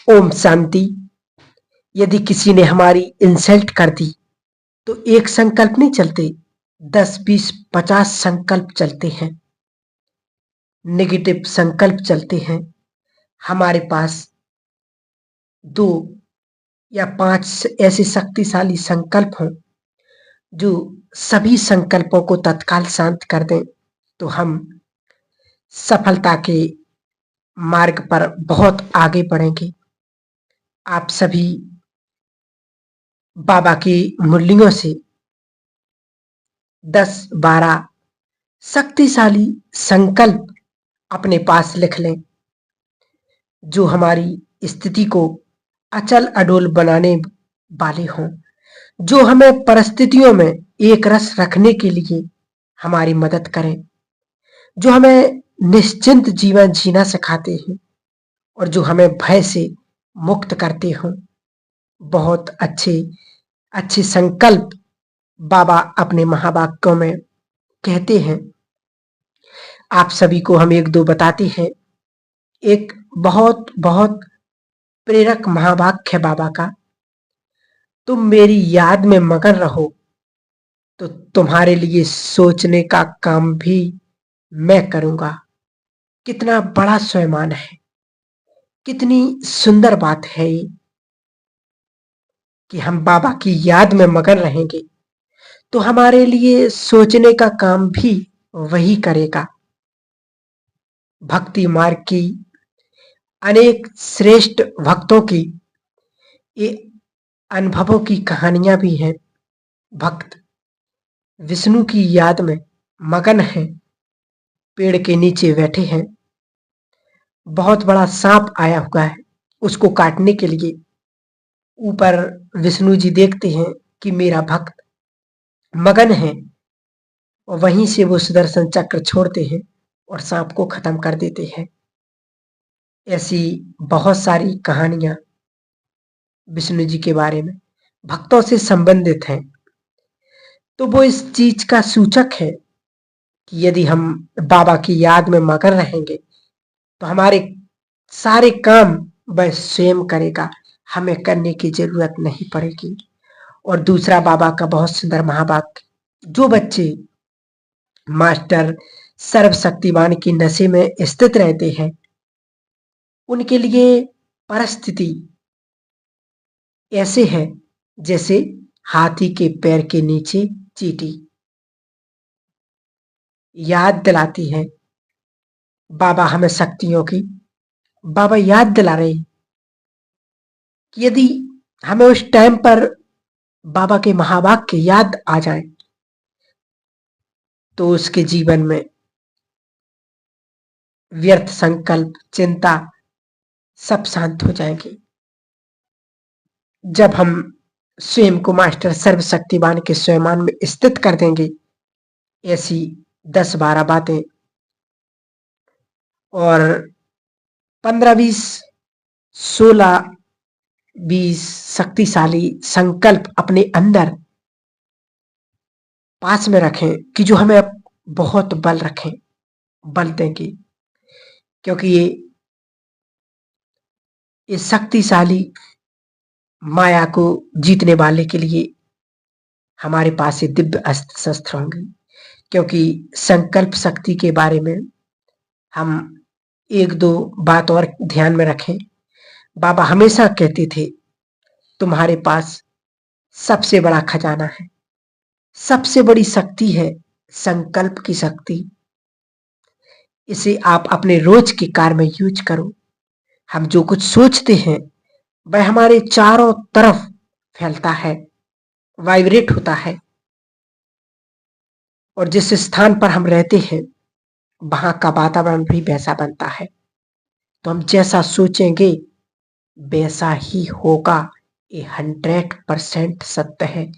ओम शांति। यदि किसी ने हमारी इंसल्ट कर दी तो एक संकल्प नहीं चलते, 10 20 50 संकल्प चलते हैं, नेगेटिव संकल्प चलते हैं। हमारे पास 2 या 5 ऐसे शक्तिशाली संकल्प हों जो सभी संकल्पों को तत्काल शांत कर दें, तो हम सफलता के मार्ग पर बहुत आगे बढ़ेंगे। आप सभी बाबा की मुरलियों से 10 12 शक्तिशाली संकल्प अपने पास लिख लें, जो हमारी स्थिति को अचल अडोल बनाने वाले हों, जो हमें परिस्थितियों में एक रस रखने के लिए हमारी मदद करें, जो हमें निश्चिंत जीवन जीना सिखाते हैं और जो हमें भय से मुक्त करते हों। बहुत अच्छे अच्छे संकल्प बाबा अपने महावाक्यों में कहते हैं। आप सभी को हम एक दो बताते हैं। एक बहुत बहुत प्रेरक महावाक्य बाबा का, तुम मेरी याद में मगन रहो तो तुम्हारे लिए सोचने का काम भी मैं करूंगा। कितना बड़ा स्वयमान है, कितनी सुंदर बात है ये कि हम बाबा की याद में मगन रहेंगे तो हमारे लिए सोचने का काम भी वही करेगा। भक्ति मार्ग की अनेक श्रेष्ठ भक्तों की ये अनुभवों की कहानियां भी हैं। भक्त विष्णु की याद में मगन हैं, पेड़ के नीचे बैठे हैं, बहुत बड़ा सांप आया हुआ है, उसको काटने के लिए ऊपर विष्णु जी देखते हैं कि मेरा भक्त मगन है, और वहीं से वो सुदर्शन चक्र छोड़ते हैं और सांप को खत्म कर देते हैं। ऐसी बहुत सारी कहानियां विष्णु जी के बारे में भक्तों से संबंधित हैं। तो वो इस चीज का सूचक है कि यदि हम बाबा की याद में मगन रहेंगे तो हमारे सारे काम वह स्वयं करेगा, हमें करने की जरूरत नहीं पड़ेगी। और दूसरा बाबा का बहुत सुंदर महावाक्य, जो बच्चे मास्टर सर्वशक्तिमान की नशे में स्थित रहते हैं उनके लिए परिस्थिति ऐसे है जैसे हाथी के पैर के नीचे चींटी। याद दिलाती है बाबा हमें शक्तियों की। बाबा याद दिला रहे हैं कि यदि हमें उस टाइम पर बाबा के महावाक्य याद आ जाए तो उसके जीवन में व्यर्थ संकल्प चिंता सब शांत हो जाएंगे। जब हम स्वयं को मास्टर सर्वशक्तिमान के स्वयमान में स्थित कर देंगे, ऐसी 10 12 बातें और 15 20 16 20 शक्तिशाली संकल्प अपने अंदर पास में रखें कि जो हमें बहुत बल रखें, बल देंगे। क्योंकि ये शक्तिशाली माया को जीतने वाले के लिए हमारे पास ये दिव्य अस्त्र शस्त्र होंगे। क्योंकि संकल्प शक्ति के बारे में हम एक दो बात और ध्यान में रखें। बाबा हमेशा कहते थे तुम्हारे पास सबसे बड़ा खजाना है, सबसे बड़ी शक्ति है संकल्प की शक्ति। इसे आप अपने रोज के कार्य में यूज करो। हम जो कुछ सोचते हैं वह हमारे चारों तरफ फैलता है, वाइब्रेट होता है, और जिस स्थान पर हम रहते हैं वहां का वातावरण भी वैसा बनता है। तो हम जैसा सोचेंगे वैसा ही होगा, ये 100% सत्य है।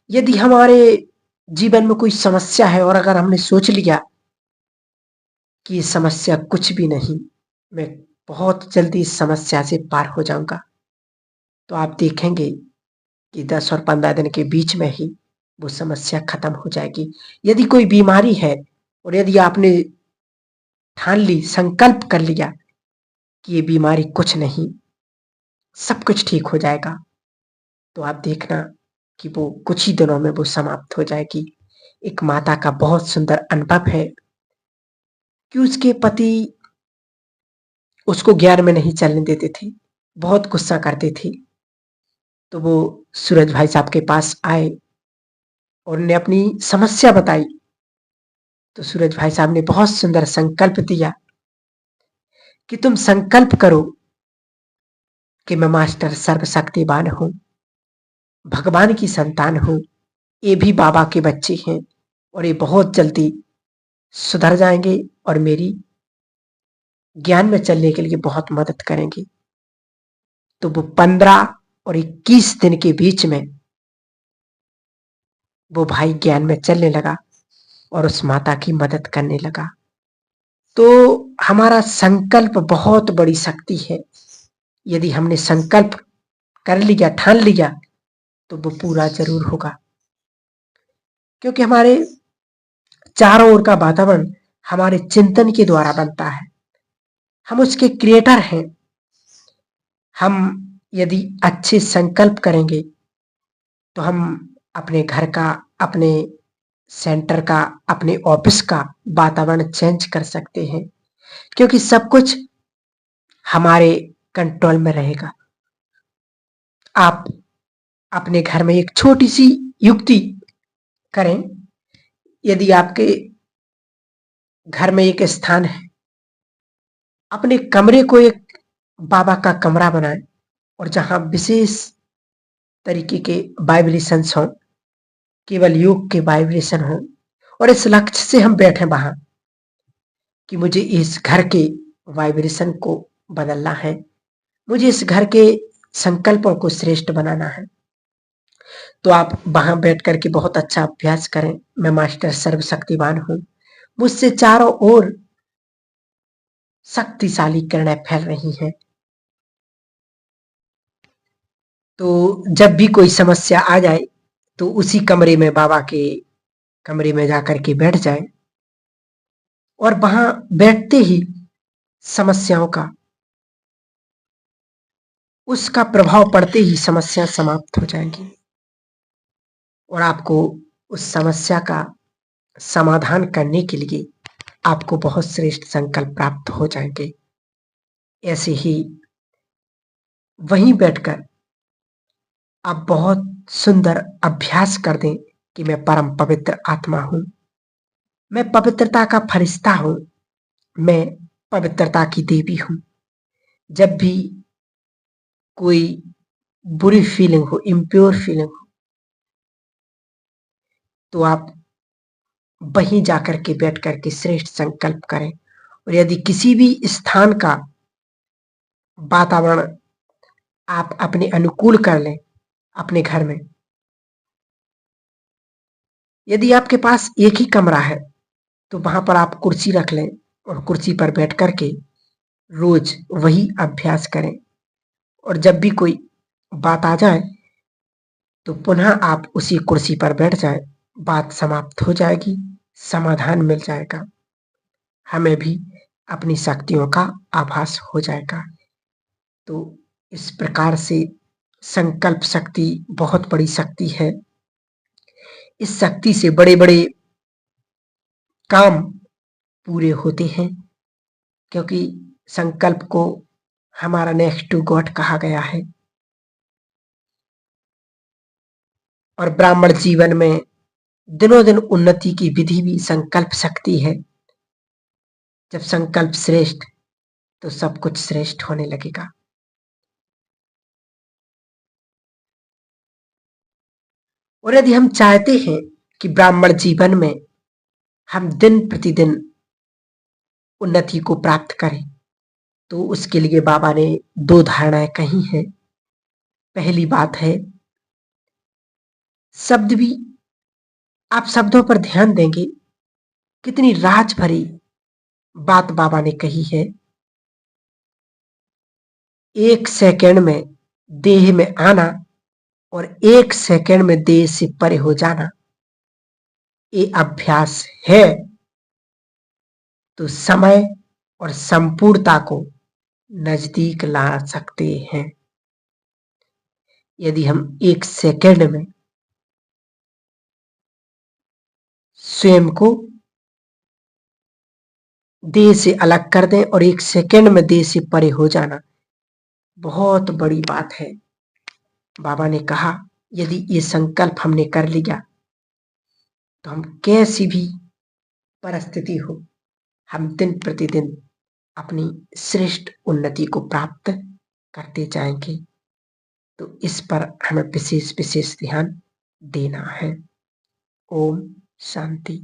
यदि हमारे जीवन में कोई समस्या है और अगर हमने सोच लिया कि ये समस्या कुछ भी नहीं, मैं बहुत जल्दी इस समस्या से पार हो जाऊंगा, तो आप देखेंगे कि 10 और 15 दिन के बीच में ही वो समस्या खत्म हो जाएगी। यदि कोई बीमारी है और यदि आपने ठान ली, संकल्प कर लिया कि ये बीमारी कुछ नहीं, सब कुछ ठीक हो जाएगा। तो आप देखना कि वो कुछ ही दिनों में वो समाप्त हो जाएगी। एक माता का बहुत सुंदर अनुभव है कि उसके पति उसको ज्ञान में नहीं चलने देते थे, बहुत गुस्सा करते थे। तो वो सूरज भाई साहब के पास आए और उन्हें अपनी समस्या बताई। तो सूरज भाई साहब ने बहुत सुंदर संकल्प दिया कि तुम संकल्प करो कि मैं मास्टर सर्वशक्तिवान हूं, भगवान की संतान हूं, ये भी बाबा के बच्चे हैं और ये बहुत जल्दी सुधर जाएंगे और मेरी ज्ञान में चलने के लिए बहुत मदद करेंगे। तो वो 15 और 21 दिन के बीच में वो भाई ज्ञान में चलने लगा और उस माता की मदद करने लगा। तो हमारा संकल्प बहुत बड़ी शक्ति है। यदि हमने संकल्प कर लिया, ठान लिया, तो वो पूरा जरूर होगा। क्योंकि हमारे चारों ओर का वातावरण हमारे चिंतन के द्वारा बनता है। हम उसके क्रिएटर हैं। हम यदि अच्छे संकल्प करेंगे तो हम अपने घर का, अपने सेंटर का, अपने ऑफिस का वातावरण चेंज कर सकते हैं। क्योंकि सब कुछ हमारे कंट्रोल में रहेगा। आप अपने घर में एक छोटी सी युक्ति करें। यदि आपके घर में एक स्थान है, अपने कमरे को एक बाबा का कमरा बनाएं और जहां विशेष तरीके के वाइब्रेशंस हों, केवल योग के वाइब्रेशन हों, और इस लक्ष्य से हम बैठे वहां कि मुझे इस घर के वाइब्रेशन को बदलना है, मुझे इस घर के संकल्पों को श्रेष्ठ बनाना है। तो आप वहां बैठ करके बहुत अच्छा अभ्यास करें। मैं मास्टर सर्वशक्तिवान हूं, मुझसे चारों ओर शक्तिशाली किरणें फैल रही हैं। तो जब भी कोई समस्या आ जाए तो उसी कमरे में, बाबा के कमरे में जाकर के बैठ जाए और वहां बैठते ही समस्याओं का, उसका प्रभाव पड़ते ही समस्या समाप्त हो जाएंगी और आपको उस समस्या का समाधान करने के लिए आपको बहुत श्रेष्ठ संकल्प प्राप्त हो जाएंगे। ऐसे ही वहीं बैठकर आप बहुत सुंदर अभ्यास कर दें कि मैं परम पवित्र आत्मा हूं, मैं पवित्रता का फरिश्ता हूं, मैं पवित्रता की देवी हूं। जब भी कोई बुरी फीलिंग हो, इम्प्योर फीलिंग हो, तो आप वहीं जाकर के बैठ करके श्रेष्ठ संकल्प करें। और यदि किसी भी स्थान का वातावरण आप अपने अनुकूल कर लें अपने घर में, यदि आपके पास एक ही कमरा है तो वहां पर आप कुर्सी रख लें और कुर्सी पर बैठ करके रोज वही अभ्यास करें। और जब भी कोई बात आ जाए तो पुनः आप उसी कुर्सी पर बैठ जाए, बात समाप्त हो जाएगी, समाधान मिल जाएगा, हमें भी अपनी शक्तियों का आभास हो जाएगा। तो इस प्रकार से संकल्प शक्ति बहुत बड़ी शक्ति है। इस शक्ति से बड़े बड़े काम पूरे होते हैं, क्योंकि संकल्प को हमारा नेक्स्ट टू गॉड कहा गया है। और ब्राह्मण जीवन में दिनों दिन उन्नति की विधि भी संकल्प शक्ति है। जब संकल्प श्रेष्ठ, तो सब कुछ श्रेष्ठ होने लगेगा। और यदि हम चाहते हैं कि ब्राह्मण जीवन में हम दिन प्रतिदिन उन्नति को प्राप्त करें, तो उसके लिए बाबा ने 2 धारणाएं कही हैं। पहली बात है, शब्द भी, आप शब्दों पर ध्यान देंगे, कितनी राज भरी बात बाबा ने कही है। 1 सेकंड में देह में आना और 1 सेकंड में देह से परे हो जाना, ये अभ्यास है तो समय और संपूर्णता को नजदीक ला सकते हैं। यदि हम 1 सेकंड में स्वयं को देह से अलग कर दें और 1 सेकंड में देह से परे हो जाना बहुत बड़ी बात है। बाबा ने कहा यदि ये संकल्प हमने कर लिया तो हम कैसी भी परिस्थिति हो, हम दिन प्रतिदिन अपनी श्रेष्ठ उन्नति को प्राप्त करते जाएंगे। तो इस पर हमें विशेष ध्यान देना है। ओम शांति।